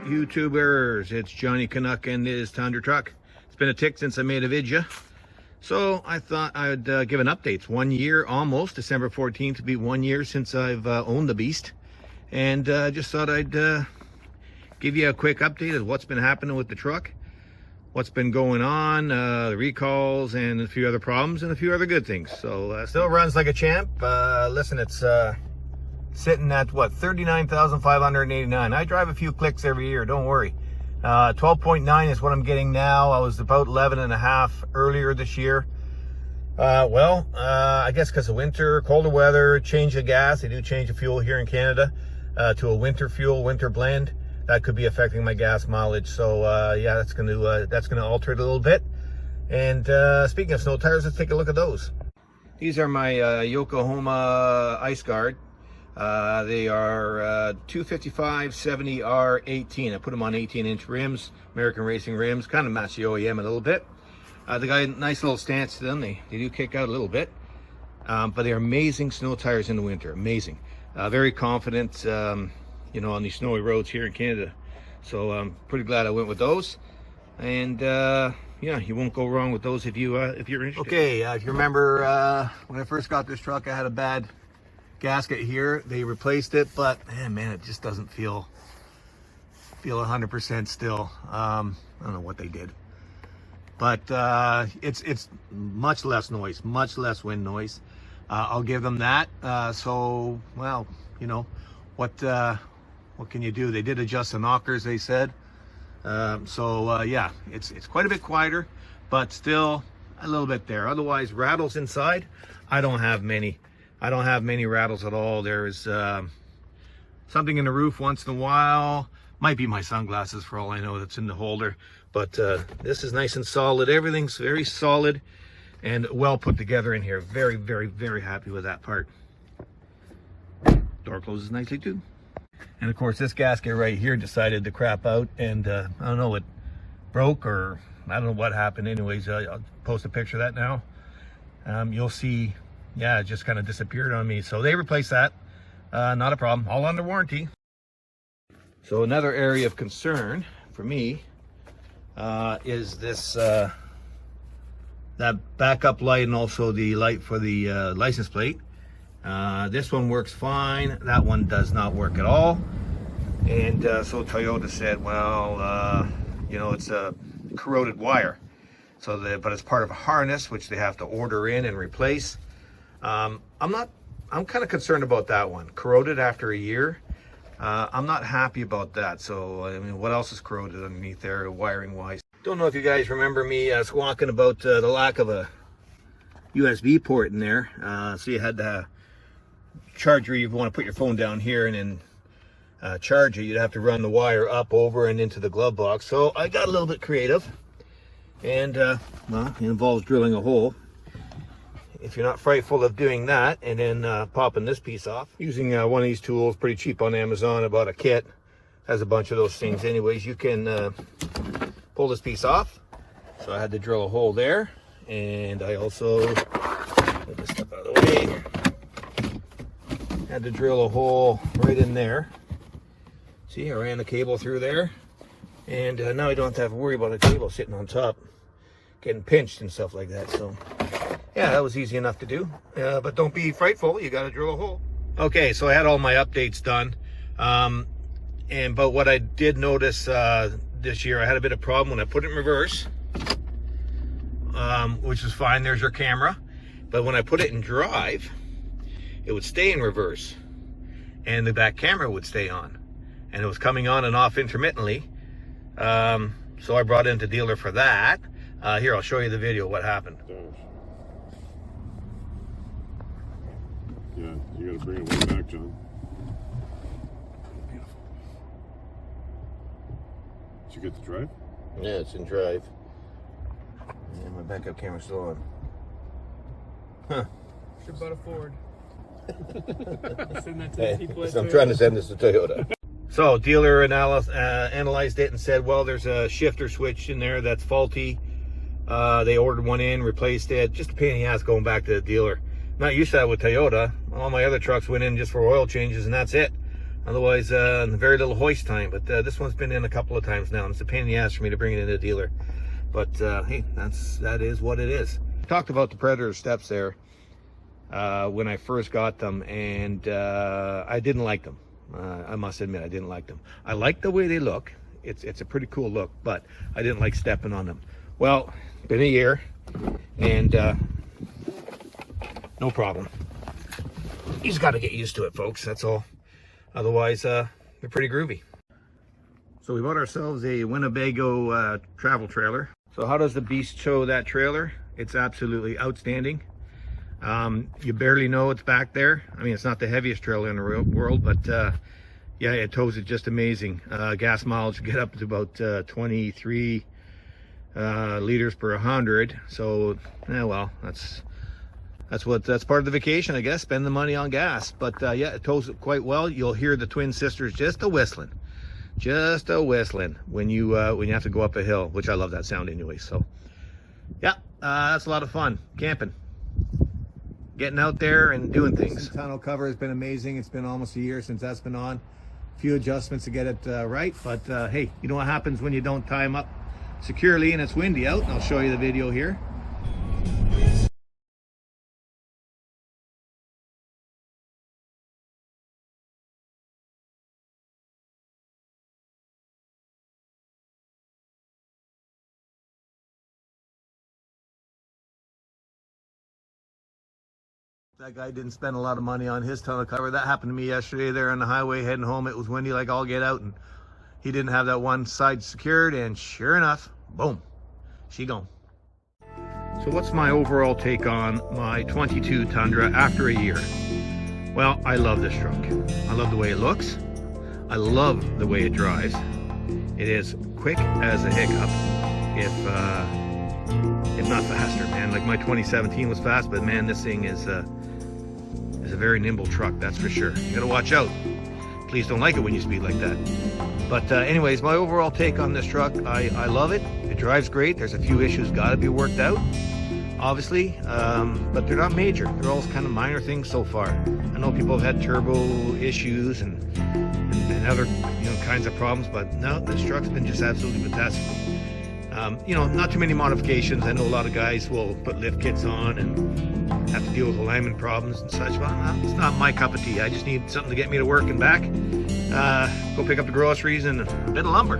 YouTubers, it's Johnny Canuck and his Tundra truck. It's been a tick since I made a video, so I thought I'd give an update. It's 1 year almost. December 14th will be 1 year since I've owned the beast, and just thought I'd give you a quick update of what's been happening with the truck, what's been going on, the recalls and a few other problems and a few other good things. So still runs like a champ. Listen, it's sitting at what, 39,589. I drive a few clicks every year, don't worry. 12.9 is what I'm getting now. I was about 11.5 earlier this year. I guess because of winter, colder weather, change of gas. They do change of fuel here in Canada to a winter fuel, winter blend. That could be affecting my gas mileage. So yeah, that's gonna alter it a little bit. And speaking of snow tires, let's take a look at those. These are my Yokohama Ice Guard. They are 255/70R18. I put them on 18-inch rims, American Racing rims, kind of match the OEM a little bit. They got a nice little stance to them. They do kick out a little bit, but they're amazing snow tires in the winter. Amazing. Very confident, you know, on these snowy roads here in Canada. So I'm pretty glad I went with those. And yeah, you won't go wrong with those if you're interested. Okay, if you remember when I first got this truck, I had a bad gasket here. They replaced it, but man, it just doesn't feel 100% still. I don't know what they did, but it's much less noise, much less wind noise. I'll give them that. So, well, you know, what can you do? They did adjust the knockers, they said. Yeah, it's quite a bit quieter, but still a little bit there. Otherwise, rattles inside, I don't have many rattles at all. There's something in the roof once in a while. Might be my sunglasses for all I know that's in the holder. But this is nice and solid. Everything's very solid and well put together in here. Very, very, very happy with that part. Door closes nicely too. And of course, this gasket right here decided to crap out, and I don't know, it broke, or I don't know what happened. Anyways, I'll post a picture of that now. You'll see. Yeah, it just kind of disappeared on me. So they replaced that. Not a problem. All under warranty. So another area of concern for me is this that backup light, and also the light for the license plate. This one works fine. That one does not work at all. And so Toyota said, well, you know, it's a corroded wire. So but it's part of a harness which they have to order in and replace. I'm kind of concerned about that one. Corroded after a year. I'm not happy about that. So, I mean, what else is corroded underneath there, wiring wise? Don't know if you guys remember me squawking about the lack of a USB port in there. So you had to charge you want to put your phone down here and then charge it. You'd have to run the wire up, over, and into the glove box. So I got a little bit creative. And, well, it involves drilling a hole. If you're not frightful of doing that, and then popping this piece off using one of these tools, pretty cheap on Amazon. I bought a kit, has a bunch of those things. Anyways, you can pull this piece off. So I had to drill a hole there, and I also, let this step out of the way, had to drill a hole right in there. See, I ran the cable through there, and now I don't have to worry about a cable sitting on top getting pinched and stuff like that. So yeah, that was easy enough to do, but don't be frightful. You got to drill a hole. Okay, so I had all my updates done, but what I did notice this year, I had a bit of problem when I put it in reverse, which was fine. There's your camera, but when I put it in drive, it would stay in reverse, and the back camera would stay on, and it was coming on and off intermittently. So I brought in the dealer for that. Here, I'll show you the video what happened. Yeah, you gotta bring it way back, John. Beautiful. Did you get the drive? Yeah, it's in drive. And my backup camera's still on. Huh. Should bought a Ford. Send that to Hey, the people at I'm Toyota. trying to send this to Toyota. So dealer analyzed it and said, well, there's a shifter switch in there that's faulty. They ordered one in, replaced it. Just a pain in the ass going back to the dealer. Not used to that with Toyota. All my other trucks went in just for oil changes, and that's it. Otherwise, very little hoist time. But this one's been in a couple of times now, and it's a pain in the ass for me to bring it into the dealer. But hey, that is what it is. Talked about the Predator steps there when I first got them, and I didn't like them. I must admit, I didn't like them. I like the way they look. It's a pretty cool look, but I didn't like stepping on them. Well, been a year, and no problem. You just got to get used to it, folks. That's all. Otherwise, they're pretty groovy. So we bought ourselves a Winnebago travel trailer. So how does the beast show that trailer? It's absolutely outstanding. You barely know it's back there. I mean, it's not the heaviest trailer in the world, but yeah, it tows it just amazing. Gas mileage get up to about 23 liters per 100. So, yeah, well, that's part of the vacation, I guess. Spend the money on gas. But yeah, it tows it quite well. You'll hear the twin sisters just a whistling when you have to go up a hill, which I love that sound anyway. So yeah, that's a lot of fun camping, getting out there and doing things. The tonneau cover has been amazing. It's been almost a year since that's been on. A few adjustments to get it right, but hey, you know what happens when you don't tie them up securely and it's windy out? And I'll show you the video here. That guy didn't spend a lot of money on his tonneau cover. That happened to me yesterday there on the highway heading home. It was windy like all get out, and he didn't have that one side secured, and sure enough, boom, she gone. So what's my overall take on my 22 Tundra after a year? Well, I love this truck. I love the way it looks. I love the way it drives. It is quick as a hiccup, if not faster, man. Like my 2017 was fast, but man, this thing is a very nimble truck, that's for sure. You gotta watch out. Please don't like it when you speed like that. But anyways, my overall take on this truck, I love it. It drives great. There's a few issues gotta be worked out, obviously, but they're not major. They're all kind of minor things so far. I know people have had turbo issues and other kinds of problems, but no, this truck's been just absolutely fantastic. Not too many modifications. I know a lot of guys will put lift kits on and have to deal with alignment problems and such. Well, no, it's not my cup of tea. I just need something to get me to work and back. Go pick up the groceries and a bit of lumber.